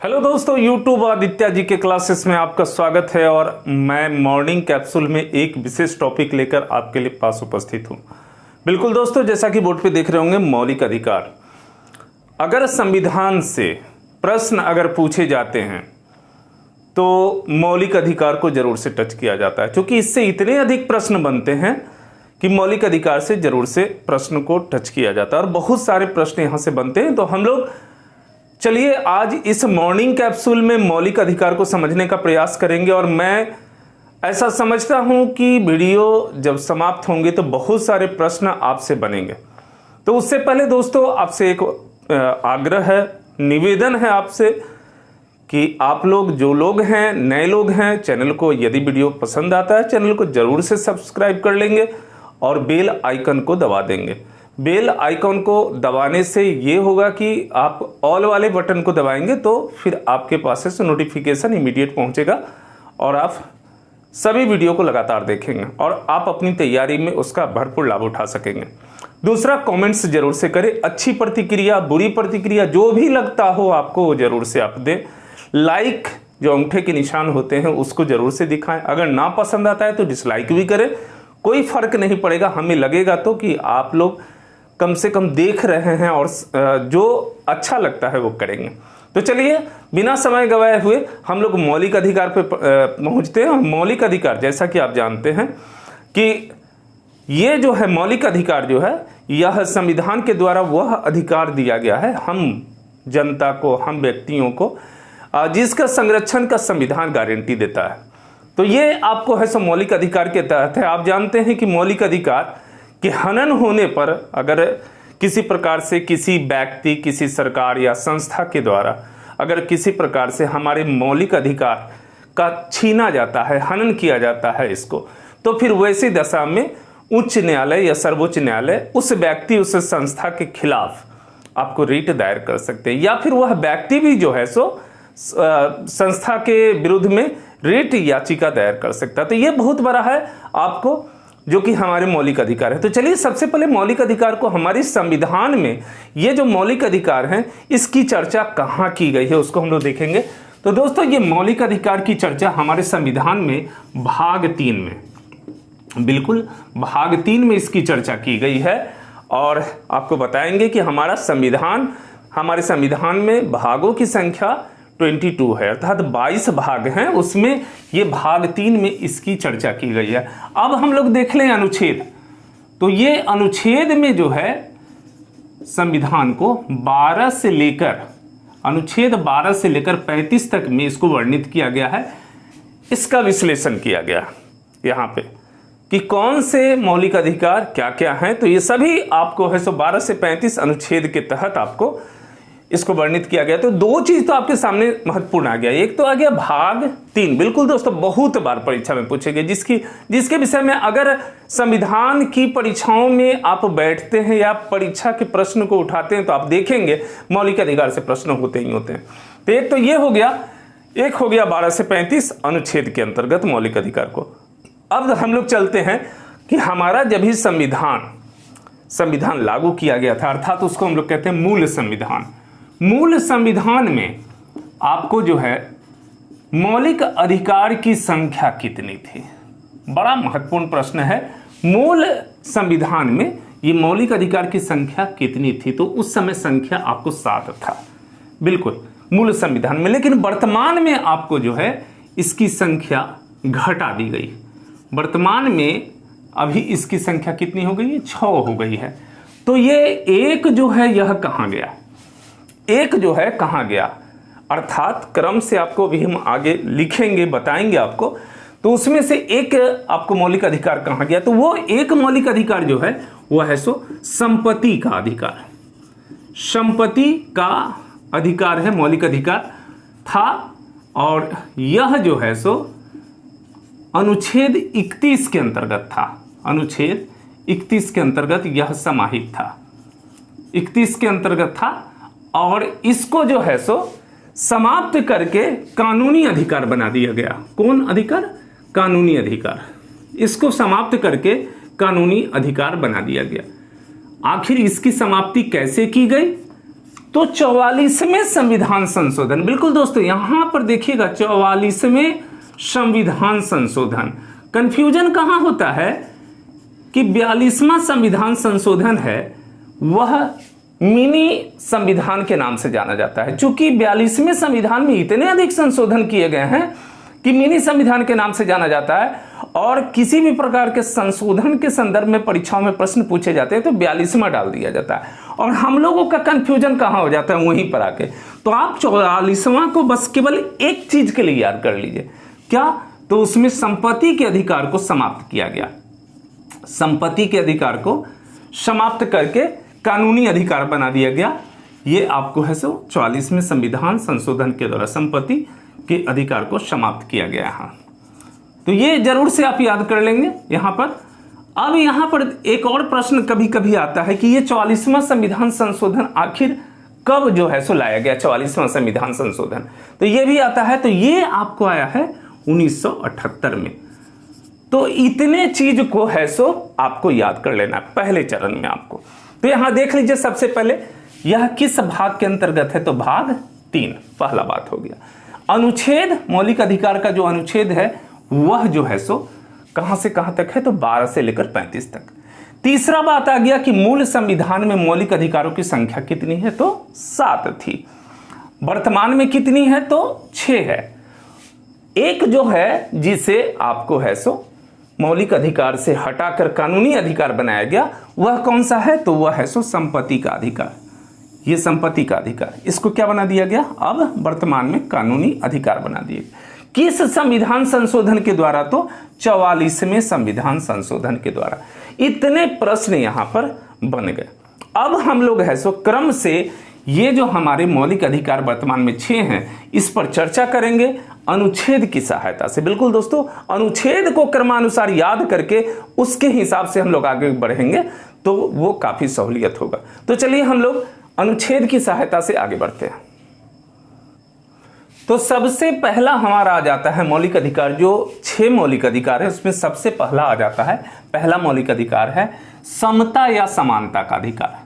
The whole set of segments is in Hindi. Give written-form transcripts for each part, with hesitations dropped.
हेलो दोस्तों, यूट्यूब आदित्य जी के क्लासेस में आपका स्वागत है। और मैं मॉर्निंग कैप्सूल में एक विशेष टॉपिक लेकर आपके लिए पास उपस्थित हूं। बिल्कुल दोस्तों, जैसा कि बोर्ड पे देख रहे होंगे, मौलिक अधिकार। अगर संविधान से प्रश्न अगर पूछे जाते हैं तो मौलिक अधिकार को जरूर से टच किया जाता है, क्योंकि इससे इतने अधिक प्रश्न बनते हैं कि मौलिक अधिकार से जरूर से प्रश्न को टच किया जाता है और बहुत सारे प्रश्न यहां से बनते हैं। तो हम लोग चलिए आज इस मॉर्निंग कैप्सूल में मौलिक अधिकार को समझने का प्रयास करेंगे। और मैं ऐसा समझता हूं कि वीडियो जब समाप्त होंगे तो बहुत सारे प्रश्न आपसे बनेंगे। तो उससे पहले दोस्तों आपसे एक आग्रह है, निवेदन है आपसे कि आप लोग जो लोग हैं, नए लोग हैं, चैनल को यदि वीडियो पसंद आता है चैनल को जरूर से सब्सक्राइब कर लेंगे और बेल आइकन को दबा देंगे। बेल आइकन को दबाने से ये होगा कि आप ऑल वाले बटन को दबाएंगे तो फिर आपके पास से नोटिफिकेशन इमीडिएट पहुंचेगा और आप सभी वीडियो को लगातार देखेंगे और आप अपनी तैयारी में उसका भरपूर लाभ उठा सकेंगे। दूसरा, कमेंट्स जरूर से करें, अच्छी प्रतिक्रिया, बुरी प्रतिक्रिया, जो भी लगता हो आपको वो जरूर से आप दें। लाइक जो अंगूठे के निशान होते हैं उसको जरूर से दिखाएं। अगर ना पसंद आता है तो डिसलाइक भी करें, कोई फर्क नहीं पड़ेगा। हमें लगेगा तो कि आप लोग कम से कम देख रहे हैं और जो अच्छा लगता है वो करेंगे। तो चलिए बिना समय गवाए हुए हम लोग मौलिक अधिकार पे पहुंचते हैं। और मौलिक अधिकार, जैसा कि आप जानते हैं कि ये जो है मौलिक अधिकार जो है, यह संविधान के द्वारा वह अधिकार दिया गया है हम जनता को, हम व्यक्तियों को, जिसका संरक्षण का संविधान गारंटी देता है। तो ये आपको है सो मौलिक अधिकार के तहत है। आप जानते हैं कि मौलिक अधिकार कि हनन होने पर अगर किसी प्रकार से किसी व्यक्ति, किसी सरकार या संस्था के द्वारा अगर किसी प्रकार से हमारे मौलिक अधिकार का छीना जाता है, हनन किया जाता है इसको, तो फिर वैसी दशा में उच्च न्यायालय या सर्वोच्च न्यायालय उस व्यक्ति, उस संस्था के खिलाफ आपको रिट दायर कर सकते हैं, या फिर वह व्यक्ति भी जो है सो संस्था के विरुद्ध में रिट याचिका दायर कर सकता है। तो ये बहुत बड़ा है आपको, जो कि हमारे मौलिक अधिकार है। तो चलिए सबसे पहले मौलिक अधिकार को हमारे संविधान में ये जो मौलिक अधिकार हैं इसकी चर्चा कहाँ की गई है उसको हम लोग देखेंगे। तो दोस्तों ये मौलिक अधिकार की चर्चा हमारे संविधान में भाग 3 में, बिल्कुल भाग 3 में इसकी चर्चा की गई है। और आपको बताएंगे कि हमारे संविधान में भागों की संख्या 22 है, अर्थात 22 भाग हैं, उसमें ये भाग 3 में इसकी चर्चा की गई है। अब हम लोग देख लें अनुच्छेद। तो ये अनुच्छेद में जो है संविधान को 12 से लेकर, अनुच्छेद 12 से लेकर 35 तक में इसको वर्णित किया गया है। इसका विश्लेषण किया गया यहाँ पे कि कौन से मौलिक अधिकार क्या क्या हैं। तो ये सभी आपको है सो 12 से 35 अनुच्छेद के तहत आपको इसको वर्णित किया गया। तो दो चीज तो आपके सामने महत्वपूर्ण आ गया। एक तो आ गया भाग 3, बिल्कुल दोस्तों बहुत बार परीक्षा में पूछे गए, जिसके विषय में अगर संविधान की परीक्षाओं में आप बैठते हैं या परीक्षा के प्रश्न को उठाते हैं तो आप देखेंगे मौलिक अधिकार से प्रश्न होते ही होते हैं। तो एक तो ये हो गया, एक हो गया 12 से 35 अनुच्छेद के अंतर्गत मौलिक अधिकार को। अब हम लोग चलते हैं कि हमारा जब ही संविधान लागू किया गया था, अर्थात उसको हम लोग कहते हैं मूल संविधान। मूल संविधान में आपको जो है मौलिक अधिकार की संख्या कितनी थी, बड़ा महत्वपूर्ण प्रश्न है। मूल संविधान में ये मौलिक अधिकार की संख्या कितनी थी? तो उस समय संख्या आपको 7 था, बिल्कुल मूल संविधान में। लेकिन वर्तमान में आपको जो है इसकी संख्या घटा दी गई। वर्तमान में अभी इसकी संख्या कितनी हो गई है? 6 हो गई है। तो ये एक जो है यह कहाँ गया, एक जो है कहाँ गया, अर्थात क्रम से आपको भी हम आगे लिखेंगे, बताएंगे आपको। तो उसमें से एक आपको मौलिक अधिकार कहाँ गया? तो वो एक मौलिक अधिकार जो है वो है सो संपत्ति का अधिकार। संपत्ति का अधिकार है, मौलिक अधिकार था। और यह जो है सो अनुच्छेद 31 के अंतर्गत था। अनुच्छेद 31 के अंतर्गत यह समाहित था, 31 के अंतर्गत था। और इसको जो है सो समाप्त करके कानूनी अधिकार बना दिया गया। कौन अधिकार? कानूनी अधिकार। इसको समाप्त करके कानूनी अधिकार बना दिया गया। आखिर इसकी समाप्ति कैसे की गई? तो 44वें संविधान संशोधन, बिल्कुल दोस्तों यहां पर देखिएगा 44वें संविधान संशोधन। कंफ्यूजन कहां होता है कि 42वां संविधान संशोधन है वह मिनी संविधान के नाम से जाना जाता है। चूंकि 42वें संविधान में इतने अधिक संशोधन किए गए हैं कि मिनी संविधान के नाम से जाना जाता है, और किसी भी प्रकार के संशोधन के संदर्भ में परीक्षाओं में प्रश्न पूछे जाते हैं तो 42वां डाल दिया जाता है, और हम लोगों का कंफ्यूजन कहां हो जाता है वहीं पर आके। तो आप 44वां को बस केवल एक चीज के लिए याद कर लीजिए, क्या? तो उसमें संपत्ति के अधिकार को समाप्त किया गया। संपत्ति के अधिकार को समाप्त करके कानूनी अधिकार बना दिया गया। ये आपको है सो 44वें संविधान संशोधन के द्वारा संपत्ति के अधिकार को समाप्त किया गया है। तो ये जरूर से आप याद कर लेंगे यहां पर। अब यहां पर एक और प्रश्न कभी कभी आता है कि ये 44वां संविधान संशोधन आखिर कब जो है सो लाया गया, 44वां संविधान संशोधन, तो ये भी आता है। तो ये आपको आया है 1978 में। तो इतने चीज को है सो आपको याद कर लेना है पहले चरण में आपको। तो यहां देख लीजिए, सबसे पहले यह किस भाग के अंतर्गत है, तो भाग 3 पहला बात हो गया। अनुच्छेद, मौलिक अधिकार का जो अनुच्छेद है वह जो है सो कहां से कहां तक है, तो 12 से लेकर 35 तक। तीसरा बात आ गया कि मूल संविधान में मौलिक अधिकारों की संख्या कितनी है, तो 7 थी। वर्तमान में कितनी है, तो 6 है। एक जो है जिसे आपको है सो मौलिक अधिकार से हटाकर कानूनी अधिकार बनाया गया, वह कौन सा है, तो वह है सो संपत्ति का अधिकार। ये संपत्ति का अधिकार, इसको क्या बना दिया गया, अब वर्तमान में कानूनी अधिकार बना दिया गया। किस संविधान संशोधन के द्वारा, तो 44वें संविधान संशोधन के द्वारा। इतने प्रश्न यहां पर बन गए। अब हम लोग है सो क्रम से ये जो हमारे मौलिक अधिकार वर्तमान में 6 हैं, इस पर चर्चा करेंगे अनुच्छेद की सहायता से। बिल्कुल दोस्तों, अनुच्छेद को क्रमानुसार याद करके उसके हिसाब से हम लोग आगे बढ़ेंगे तो वो काफी सहूलियत होगा। तो चलिए हम लोग अनुच्छेद की सहायता से आगे बढ़ते हैं। तो सबसे पहला हमारा आ जाता है मौलिक अधिकार, जो 6 मौलिक अधिकार है उसमें सबसे पहला आ जाता है, पहला मौलिक अधिकार है समता या समानता का अधिकार।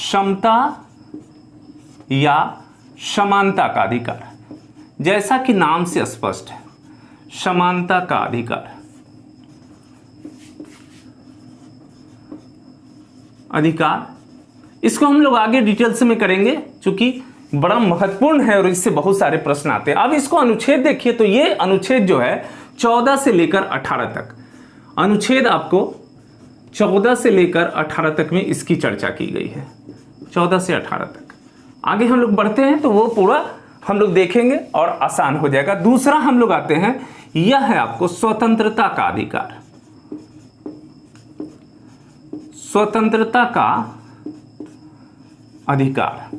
समता या समानता का अधिकार, जैसा कि नाम से स्पष्ट है, समानता का अधिकार। अधिकार इसको हम लोग आगे डिटेल्स में करेंगे, क्योंकि बड़ा महत्वपूर्ण है और इससे बहुत सारे प्रश्न आते हैं। अब इसको अनुच्छेद देखिए, तो ये अनुच्छेद जो है 14 से लेकर 18 तक, अनुच्छेद आपको 14 से लेकर 18 तक में इसकी चर्चा की गई है। 14 से 18 तक आगे हम लोग बढ़ते हैं तो वो पूरा हम लोग देखेंगे और आसान हो जाएगा। दूसरा हम लोग आते हैं, यह है आपको स्वतंत्रता का अधिकार। स्वतंत्रता का अधिकार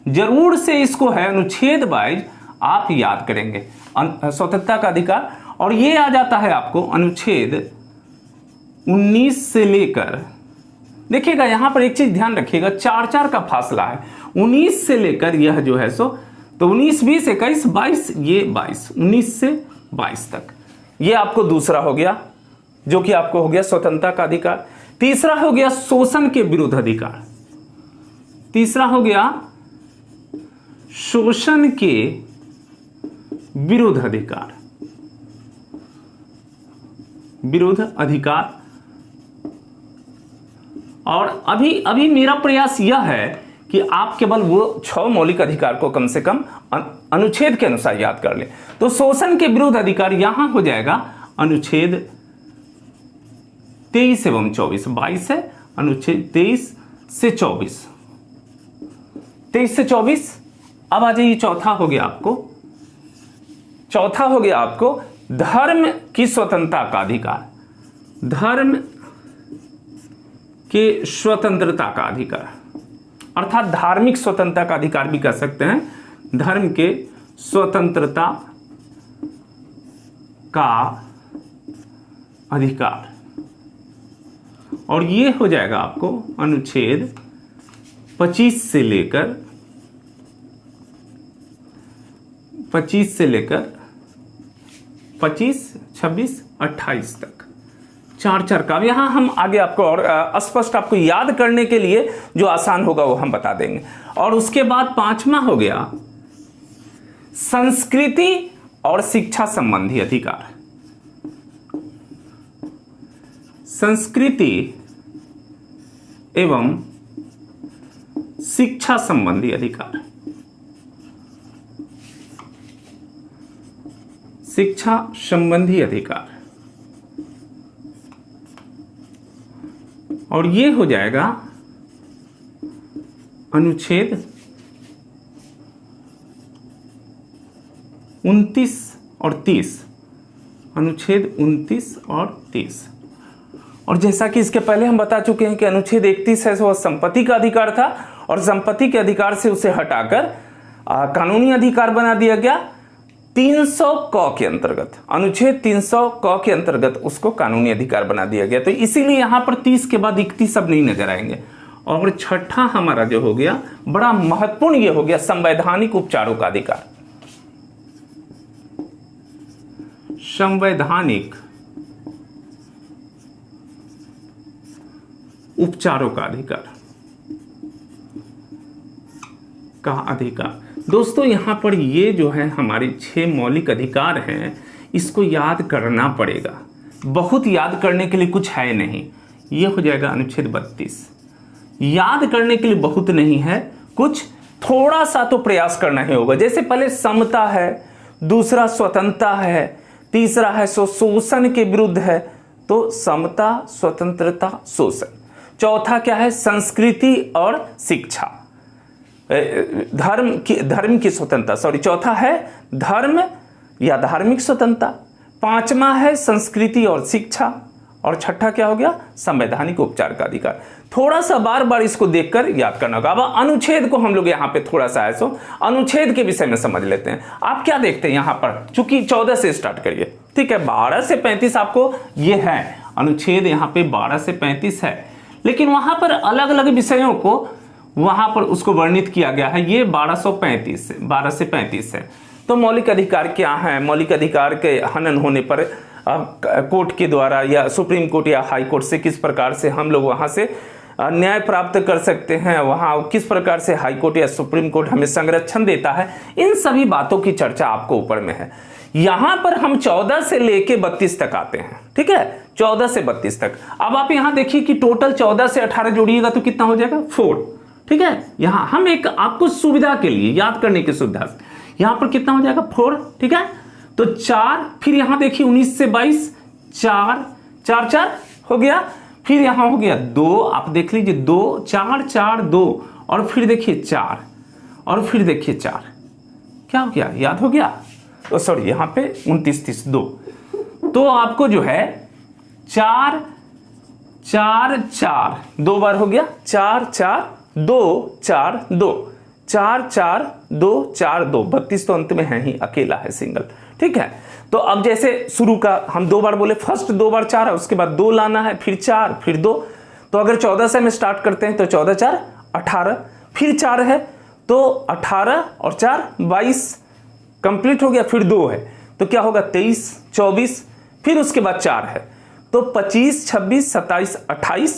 जरूर से इसको है अनुच्छेद वाइज आप याद करेंगे, स्वतंत्रता का अधिकार। और ये आ जाता है आपको अनुच्छेद 19 से लेकर, देखिएगा यहां पर एक चीज ध्यान रखिएगा, 4 का फासला है। 19 से लेकर यह जो है सो, तो 19, 20, 21, 22, ये 22, 19 से 22 तक ये आपको दूसरा हो गया, जो कि आपको हो गया स्वतंत्रता का अधिकार। तीसरा हो गया शोषण के विरुद्ध अधिकार। तीसरा हो गया शोषण के विरुद्ध अधिकार, विरुद्ध अधिकार। और अभी मेरा प्रयास यह है कि आप केवल वो 6 मौलिक अधिकार को कम से कम अनुच्छेद के अनुसार याद कर लें। तो शोषण के विरुद्ध अधिकार यहां हो जाएगा अनुच्छेद 23 एवं 24, 22 है, अनुच्छेद 23 से 24, 23 से 24। अब आ जाइए, चौथा हो गया आपको धर्म की स्वतंत्रता का अधिकार। धर्म के स्वतंत्रता का अधिकार, अर्थात धार्मिक स्वतंत्रता का अधिकार भी कह सकते हैं, धर्म के स्वतंत्रता का अधिकार। और ये हो जाएगा आपको अनुच्छेद 25 से लेकर 25, 26, 28 तक। चार चार का। यहाँ हम आगे आपको और स्पष्ट आपको याद करने के लिए जो आसान होगा वो हम बता देंगे। और उसके बाद पांचवा हो गया संस्कृति और शिक्षा संबंधी अधिकार। संस्कृति एवं शिक्षा संबंधी अधिकार। शिक्षा संबंधी अधिकार, और ये हो जाएगा अनुच्छेद 29 और 30। अनुच्छेद 29 और 30। और जैसा कि इसके पहले हम बता चुके हैं कि अनुच्छेद 31 है वह संपत्ति का अधिकार था, और संपत्ति के अधिकार से उसे हटाकर कानूनी अधिकार बना दिया गया 300 क के अंतर्गत। अनुच्छेद 300 क के अंतर्गत उसको कानूनी अधिकार बना दिया गया। तो इसीलिए यहां पर 30 के बाद 31 अब नहीं नजर आएंगे। और छठा हमारा जो हो गया बड़ा महत्वपूर्ण, ये हो गया संवैधानिक उपचारों का अधिकार। संवैधानिक उपचारों का अधिकार। दोस्तों यहां पर ये जो है हमारे 6 मौलिक अधिकार हैं, इसको याद करना पड़ेगा। बहुत याद करने के लिए कुछ है नहीं। ये हो जाएगा अनुच्छेद 32। याद करने के लिए बहुत नहीं है, कुछ थोड़ा सा तो प्रयास करना ही होगा। जैसे पहले समता है, दूसरा स्वतंत्रता है, तीसरा है शोषण के विरुद्ध है, तो समता, स्वतंत्रता, शोषण। चौथा क्या है? संस्कृति और शिक्षा, धर्म की स्वतंत्रता। सॉरी, चौथा है धर्म या धार्मिक स्वतंत्रता। पांचवा है संस्कृति और शिक्षा, और छठा क्या हो गया? संवैधानिक उपचार का अधिकार। थोड़ा सा बार बार इसको देखकर याद करना होगा। अब अनुच्छेद को हम लोग यहाँ पे थोड़ा सा है सो अनुच्छेद के विषय में समझ लेते हैं। आप क्या देखते हैं यहाँ पर, चूंकि 14 से स्टार्ट करिए, ठीक है। 12 से 35 आपको ये है अनुच्छेद, यहाँ पे 12 से 35 है, लेकिन वहां पर अलग अलग विषयों को वहां पर उसको वर्णित किया गया है। ये 12 से 35 है। तो मौलिक अधिकार क्या है? मौलिक अधिकार के हनन होने पर कोर्ट के द्वारा या सुप्रीम कोर्ट या हाई कोर्ट से किस प्रकार से हम लोग वहां से न्याय प्राप्त कर सकते हैं, वहां किस प्रकार से हाई कोर्ट या सुप्रीम कोर्ट हमें संरक्षण देता है, इन सभी बातों की चर्चा आपको ऊपर में है। यहां पर हम 14 से लेके 32 तक आते हैं, ठीक है। 14 से 32 तक। अब आप यहां देखिए कि टोटल 14 से 18 जोड़िएगा तो कितना हो जाएगा? 4, ठीक है। यहां हम एक आपको सुविधा के लिए, याद करने की सुविधा से, यहां पर कितना हो जाएगा? 4, ठीक है। तो 4, फिर यहां देखिए 19 से 22, 4 4 4 हो गया। फिर यहां हो गया 2, आप देख लीजिए 2 4 4 2, और फिर देखिए 4, और फिर देखिए 4, क्या हो गया? याद हो गया? तो सॉरी, यहां पे 29 30 2, तो आपको जो है 4 4 4 2 बार हो गया, 4 4 2 4 2 4 4 2 4 2, 32 तो अंत में है ही, अकेला है, सिंगल, ठीक है। तो अब जैसे शुरू का हम 2 बार बोले, फर्स्ट 2 बार 4 है, उसके बाद 2 लाना है, फिर 4, फिर 2। तो अगर 14 से हम स्टार्ट करते हैं तो 14 4 18, फिर 4 है तो 18 और 4 22 कंप्लीट हो गया, फिर 2 है तो क्या होगा? 23 24, फिर उसके बाद 4 है तो 25 26 27 28,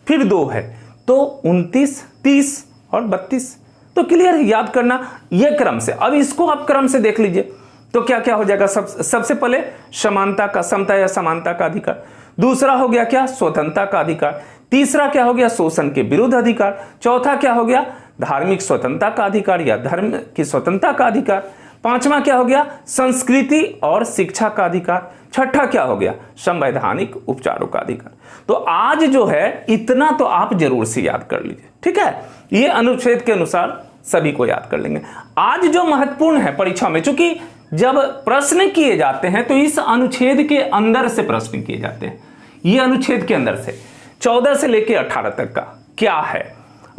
फिर 2 है तो 29 30 और 32। तो क्लियर है, याद करना ये क्रम से। अब इसको आप क्रम से देख लीजिए तो क्या क्या हो जाएगा? सबसे पहले समानता का, समता या समानता का अधिकार। दूसरा हो गया क्या? स्वतंत्रता का अधिकार। तीसरा क्या हो गया? शोषण के विरुद्ध अधिकार। चौथा क्या हो गया? धार्मिक स्वतंत्रता का अधिकार या धर्म की स्वतंत्रता का अधिकार। पांचवा क्या हो गया? संस्कृति और शिक्षा का अधिकार। छठा क्या हो गया? संवैधानिक उपचारों का अधिकार। तो आज जो है इतना तो आप जरूर से याद कर लीजिए, ठीक है। ये अनुच्छेद के अनुसार सभी को याद कर लेंगे। आज जो महत्वपूर्ण है परीक्षा में, चूंकि जब प्रश्न किए जाते हैं तो इस अनुच्छेद के अंदर से प्रश्न किए जाते हैं। ये अनुच्छेद के अंदर से 14 से लेके 18 तक का क्या है,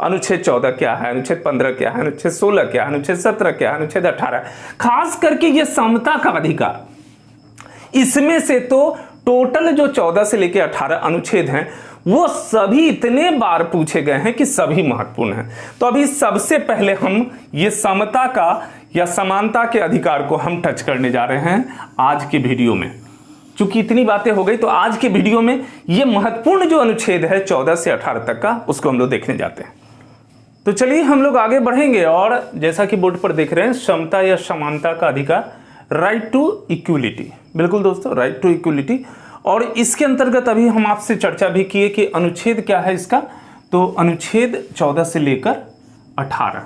अनुच्छेद 14 क्या है, अनुच्छेद 15 क्या है, अनुच्छेद 16 क्या है, अनुच्छेद 17 क्या है, अनुच्छेद 18, खास करके ये समता का अधिकार, इसमें से तो टोटल जो 14 से लेके 18 अनुच्छेद हैं वो सभी इतने बार पूछे गए हैं कि सभी महत्वपूर्ण हैं। तो अभी सबसे पहले हम ये समता का या समानता के अधिकार को हम टच करने जा रहे हैं आज की वीडियो में। चूंकि इतनी बातें हो गई तो आज के वीडियो में ये महत्वपूर्ण जो अनुच्छेद है 14 से 18 तक का, उसको हम लोग देखने जाते हैं। तो चलिए हम लोग आगे बढ़ेंगे। और जैसा कि बोर्ड पर देख रहे हैं, समता या समानता का अधिकार, राइट टू इक्वलिटी। बिल्कुल दोस्तों, राइट टू इक्वलिटी। और इसके अंतर्गत अभी हम आपसे चर्चा भी किए कि अनुच्छेद क्या है इसका। तो अनुच्छेद 14 से लेकर 18,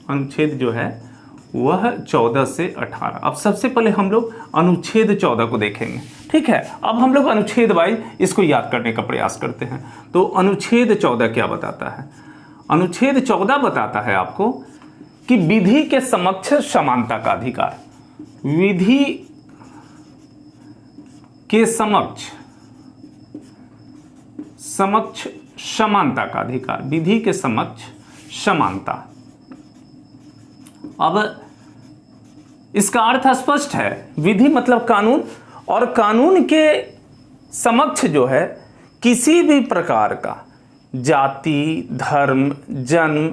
अनुच्छेद जो है वह 14 से 18। अब सबसे पहले हम लोग अनुच्छेद 14 को देखेंगे, ठीक है। अब हम लोग अनुच्छेद वाइज इसको याद करने का प्रयास करते हैं। तो अनुच्छेद 14 क्या बताता है? अनुच्छेद 14 बताता है आपको कि विधि के समक्ष समानता का अधिकार। विधि के समक्ष समानता का अधिकार, विधि के समक्ष समानता। अब इसका अर्थ स्पष्ट है। विधि मतलब कानून, और कानून के समक्ष जो है किसी भी प्रकार का जाति, धर्म, जन्म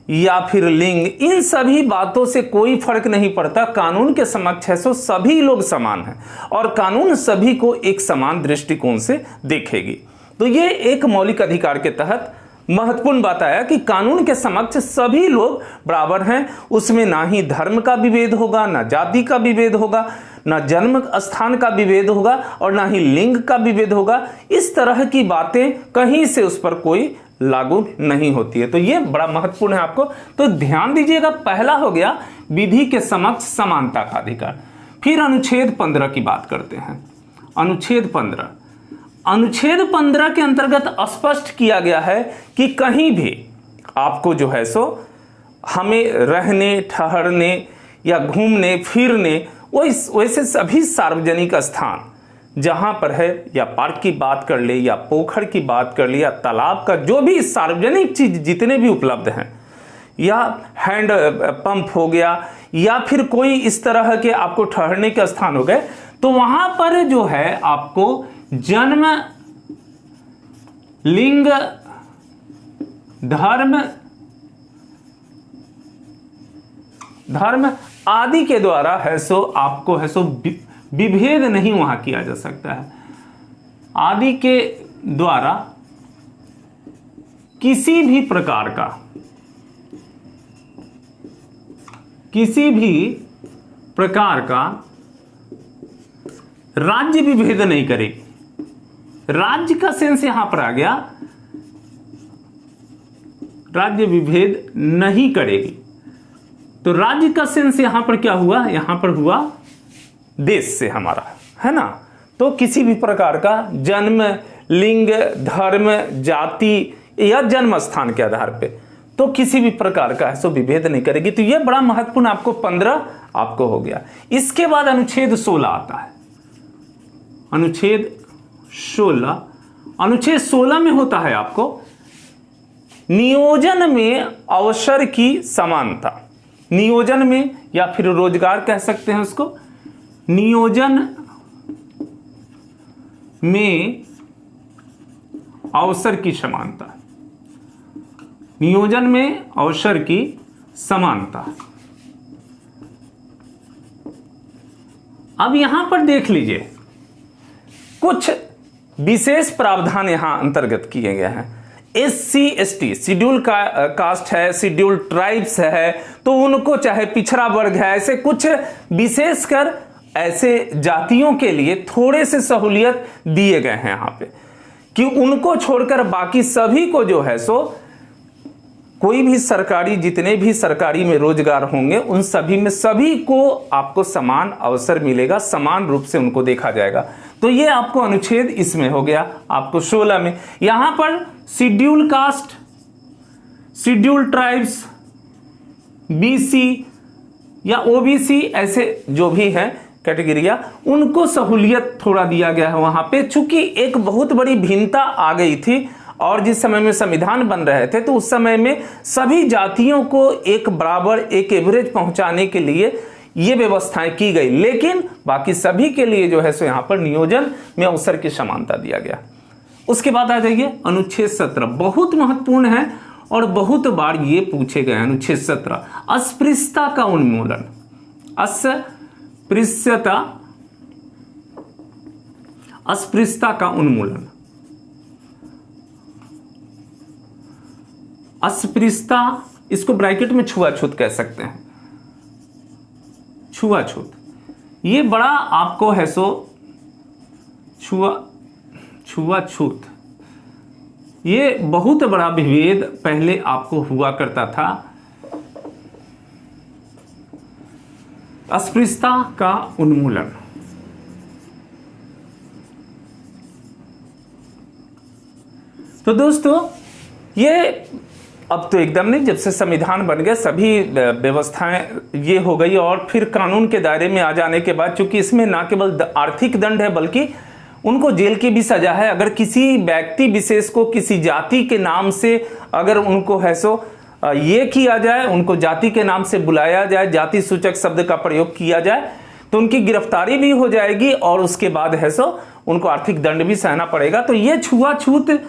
या फिर लिंग, इन सभी बातों से कोई फर्क नहीं पड़ता। कानून के समक्ष है सो सभी लोग समान हैं, और कानून सभी को एक समान दृष्टिकोण से देखेगी। तो ये एक मौलिक अधिकार के तहत महत्वपूर्ण बात आया कि कानून के समक्ष सभी लोग बराबर हैं। उसमें ना ही धर्म का विभेद होगा, ना जाति का विभेद होगा, ना जन्म स्थान का विभेद होगा, और ना ही लिंग का विभेद होगा। इस तरह की बातें कहीं से उस पर कोई लागू नहीं होती है। तो ये बड़ा महत्वपूर्ण है आपको। तो ध्यान दीजिएगा, पहला हो गया विधि के समक्ष समानता का अधिकार। फिर अनुच्छेद 15 की बात करते हैं। अनुच्छेद 15, अनुच्छेद 15 के अंतर्गत स्पष्ट किया गया है कि कहीं भी आपको जो है सो हमें रहने, ठहरने या घूमने फिरने, वैसे सभी सार्वजनिक स्थान जहां पर है, या पार्क की बात कर ले, या पोखर की बात कर ले, या तालाब का, जो भी सार्वजनिक चीज जितने भी उपलब्ध हैं, या हैंड पंप हो गया, या फिर कोई इस तरह के आपको ठहरने के स्थान हो गए, तो वहां पर जो है आपको जन्म, लिंग, धर्म आदि के द्वारा है सो आपको है सो विभेद नहीं वहां किया जा सकता है। आदि के द्वारा किसी भी प्रकार का राज्य विभेद नहीं करेगी। राज्य का सेंस यहां पर आ गया, राज्य विभेद नहीं करेगी। तो राज्य का सेंस यहां पर क्या हुआ? यहां पर हुआ देश से हमारा, है ना। तो किसी भी प्रकार का जन्म, लिंग, धर्म, जाति या जन्म स्थान के आधार पे तो किसी भी प्रकार का ऐसा विभेद नहीं करेगी। तो यह बड़ा महत्वपूर्ण आपको 15 आपको हो गया। इसके बाद अनुच्छेद 16 आता है। अनुच्छेद 16, अनुच्छेद 16 में होता है आपको नियोजन में अवसर की समानता। नियोजन में, या फिर रोजगार कह सकते हैं उसको, नियोजन में अवसर की समानता। नियोजन में अवसर की समानता। अब यहां पर देख लीजिए, कुछ विशेष प्रावधान यहां अंतर्गत किए गए हैं। SC ST शेड्यूल कास्ट है, शेड्यूल ट्राइब्स है, तो उनको चाहे पिछड़ा वर्ग है, ऐसे कुछ विशेषकर ऐसे जातियों के लिए थोड़े से सहूलियत दिए गए हैं यहां पे, कि उनको छोड़कर बाकी सभी को जो है सो कोई भी सरकारी, जितने भी सरकारी में रोजगार होंगे उन सभी में सभी को आपको समान अवसर मिलेगा, समान रूप से उनको देखा जाएगा। तो ये आपको अनुच्छेद इसमें हो गया आपको 16 में। यहां पर schedule caste, schedule tribes, BC या OBC ऐसे जो भी हैं कैटेगरिया, उनको सहूलियत थोड़ा दिया गया है वहां पे। चूंकि एक बहुत बड़ी भिन्नता आ गई थी और जिस समय में संविधान बन रहे थे तो उस समय में सभी जातियों को एक बराबर, एक एवरेज पहुंचाने के लिए ये व्यवस्थाएं की गई, लेकिन बाकी सभी के लिए जो है सो यहां पर नियोजन में अवसर की समानता दिया गया। उसके बाद आ जाइए अनुच्छेद 17, बहुत महत्वपूर्ण है और बहुत बार ये पूछे गए। अनुच्छेद 17 अस्पृश्यता का उन्मूलन। अस्पृश्यता अस्पृश्यता का उन्मूलन। अस्पृश्यता, इसको ब्रैकेट में छुआछूत कह सकते हैं। छुआछूत, ये बड़ा आपको है सो छुआछूत, ये बहुत बड़ा विभेद पहले आपको हुआ करता था। अस्पृश्यता का उन्मूलन। तो दोस्तों ये अब तो एकदम नहीं, जब से संविधान बन गया सभी व्यवस्थाएं ये हो गई और फिर कानून के दायरे में आ जाने के बाद, चूंकि इसमें ना केवल आर्थिक दंड है बल्कि उनको जेल की भी सजा है। अगर किसी व्यक्ति विशेष को किसी जाति के नाम से अगर उनको है सो ये किया जाए, उनको जाति के नाम से बुलाया जाए, जाति सूचक शब्द का प्रयोग किया जाए, तो उनकी गिरफ्तारी भी हो जाएगी और उसके बाद है सो उनको आर्थिक दंड भी सहना पड़ेगा। तो ये छुआछूत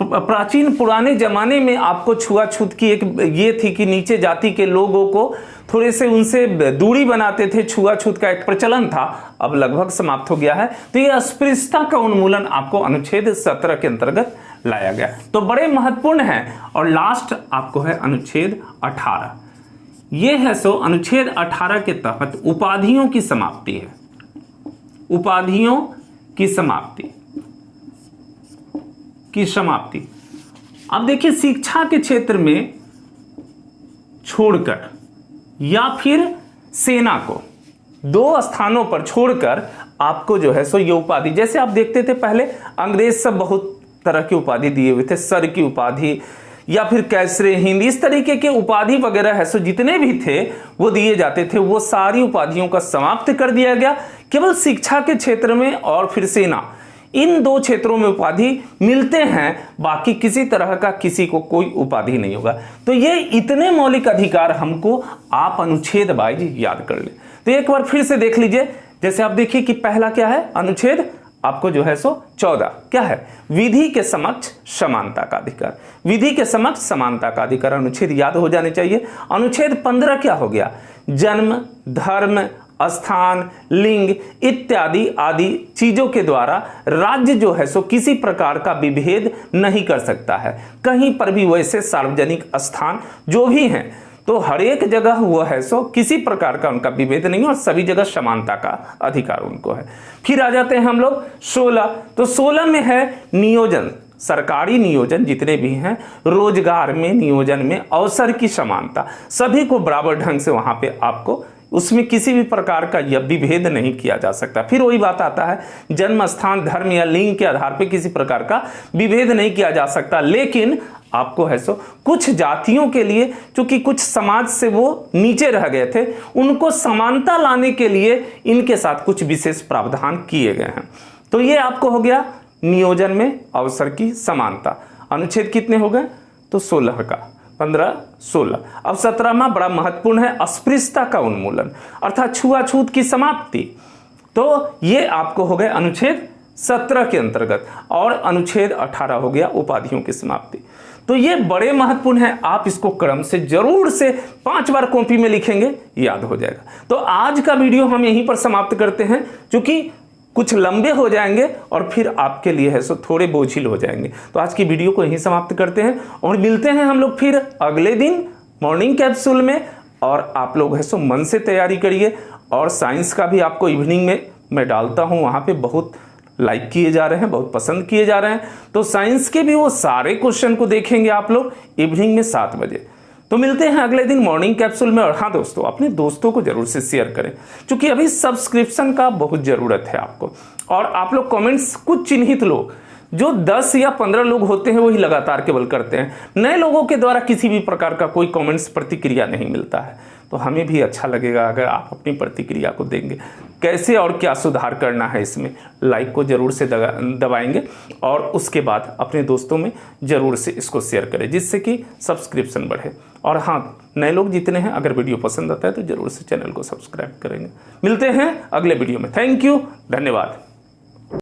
प्राचीन पुराने जमाने में आपको छुआछूत की एक ये थी कि नीचे जाति के लोगों को थोड़े से उनसे दूरी बनाते थे, छुआछूत का एक प्रचलन था, अब लगभग समाप्त हो गया है। तो ये अस्पृश्यता का उन्मूलन आपको अनुच्छेद 17 के अंतर्गत लाया गया, तो बड़े महत्वपूर्ण है। और लास्ट आपको है अनुच्छेद 18। ये है सो अनुच्छेद 18 के तहत उपाधियों की समाप्ति है। उपाधियों की समाप्ति अब देखिए, शिक्षा के क्षेत्र में छोड़कर या फिर सेना को 2 स्थानों पर छोड़कर आपको जो है सो ये उपाधि, जैसे आप देखते थे पहले अंग्रेज सब बहुत तरह की उपाधि दिए हुए थे, सर की उपाधि या फिर कैसरे हिंद, इस तरीके के उपाधि वगैरह है सो जितने भी थे वो दिए जाते थे। वो सारी उपाधियों का समाप्त कर दिया गया। केवल शिक्षा के क्षेत्र में और फिर सेना, इन 2 क्षेत्रों में उपाधि मिलते हैं, बाकी किसी तरह का किसी को कोई उपाधि नहीं होगा। तो ये इतने मौलिक अधिकार हमको आप अनुच्छेद वाइज याद कर ले। तो एक बार फिर से देख लीजिए, जैसे आप देखिए कि पहला क्या है, अनुच्छेद आपको जो है सो 14 क्या है, विधि के समक्ष समानता का अधिकार। विधि के समक्ष समानता का अधिकार अनुच्छेद याद हो जाने चाहिए। अनुच्छेद 15 क्या हो गया, जन्म, धर्म, स्थान, लिंग इत्यादि आदि चीजों के द्वारा राज्य जो है सो किसी प्रकार का विभेद नहीं कर सकता है। कहीं पर भी वैसे सार्वजनिक स्थान जो भी हैं, तो हर एक जगह वो है सो किसी प्रकार का उनका विभेद नहीं और सभी जगह समानता का अधिकार उनको है। फिर आ जाते हैं हम लोग 16। तो 16 में है नियोजन, सरकारी नियोजन जितने भी हैं, रोजगार में नियोजन में अवसर की समानता, सभी को बराबर ढंग से वहां पे आपको उसमें किसी भी प्रकार का यह विभेद नहीं किया जा सकता। फिर वही बात आता है, जन्म स्थान, धर्म या लिंग के आधार पर किसी प्रकार का विभेद नहीं किया जा सकता। लेकिन आपको है सो कुछ जातियों के लिए, क्योंकि कुछ समाज से वो नीचे रह गए थे, उनको समानता लाने के लिए इनके साथ कुछ विशेष प्रावधान किए गए हैं। तो ये आपको हो गया नियोजन में अवसर की समानता। अनुच्छेद कितने हो गए, तो 16 का, 15, 16। अब 17वां बड़ा महत्वपूर्ण है, अस्पृश्यता का उन्मूलन अर्थात छुआछूत की समाप्ति। तो ये आपको हो गए अनुच्छेद 17 के अंतर्गत, और अनुच्छेद 18 हो गया उपाधियों की समाप्ति। तो ये बड़े महत्वपूर्ण है, आप इसको क्रम से जरूर से 5 बार कॉपी में लिखेंगे, याद हो जाएगा। तो आज का वीडियो हम यहीं पर समाप्त करते हैं, क्योंकि कुछ लंबे हो जाएंगे और फिर आपके लिए है सो थोड़े बोझिल हो जाएंगे। तो आज की वीडियो को यहीं समाप्त करते हैं और मिलते हैं हम लोग फिर अगले दिन मॉर्निंग कैप्सूल में। और आप लोग है सो मन से तैयारी करिए, और साइंस का भी आपको इवनिंग में मैं डालता हूँ, वहाँ पे बहुत लाइक किए जा रहे हैं, बहुत पसंद किए जा रहे हैं। तो साइंस के भी वो सारे क्वेश्चन को देखेंगे आप लोग इवनिंग में 7 बजे। तो मिलते हैं अगले दिन मॉर्निंग कैप्सूल में। और हाँ दोस्तों, अपने दोस्तों को जरूर से शेयर करें, क्योंकि अभी सब्सक्रिप्शन का बहुत जरूरत है आपको। और आप लोग कमेंट्स कुछ चिन्हित लोग, जो 10 या 15 लोग होते हैं वही लगातार केवल करते हैं, नए लोगों के द्वारा किसी भी प्रकार का कोई कमेंट्स प्रतिक्रिया नहीं मिलता है। तो हमें भी अच्छा लगेगा अगर आप अपनी प्रतिक्रिया को देंगे, कैसे और क्या सुधार करना है इसमें। लाइक को जरूर से दबाएंगे और उसके बाद अपने दोस्तों में जरूर से इसको शेयर करें, जिससे कि सब्सक्रिप्शन बढ़े। और हाँ, नए लोग जितने हैं, अगर वीडियो पसंद आता है तो जरूर से चैनल को सब्सक्राइब करेंगे। मिलते हैं अगले वीडियो में। थैंक यू, धन्यवाद।